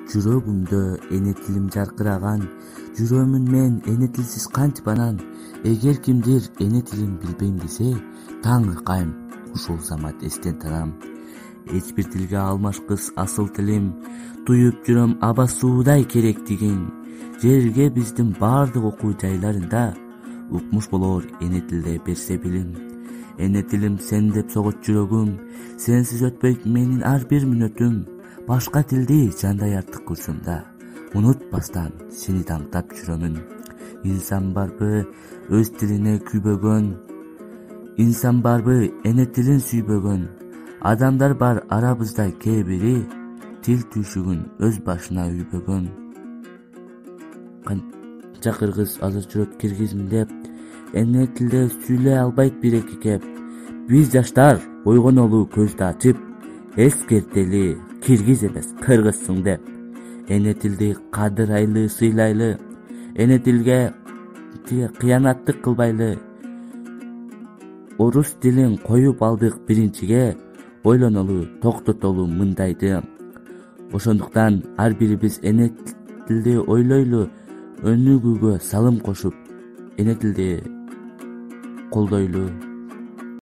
Жүрөгүмдө эне тилим жаркыраган, жүрөмүн мен эне тилсиз кантип анан? Эгер кимдир эне тилин билбейм десе, таңыр кайым, ушул замат эстен тарам. Эч бир тилге алмашкыс асыл тилим, туюп жүрөм аба суудай керектигин. Жерге биздин бардык окуу жайларында укмуш болор эне тилде берсе билим. Эне тилим сен деп согот жүрөгүм, сенсиз өтпөйт менин ар бир мүнөтүм. Башка тилди жандай артык көрсөм да, унутпастан сени таңдап жүрөмүн. Инсан барбы өз тилине күйбөгөн, инсан барбы эне тилин сүйбөгөн? Адамдар бар арабызда кээ бири, тил түйшүгүн өз башына үйбөгөн. Канча кыргыз азыр жүрөт киргизмин деп, эне тилде сүйлөй албайт бир эки кеп. Биз жаштар ойгонолу көздү ачып, эскертели киргиз эмес кыргызсың деп. Эне тилди кадырайлы, сыйлайлы, эне тилге кыянаттык кылбайлы. Орус тилин коюп алдык биринчиге, ойлонолу, токтотолу мындайды. Ошондуктан ар бирибиз эне тилди ойлойлу, өнүгүүгө салым кошуп, эне тилди колдойлу.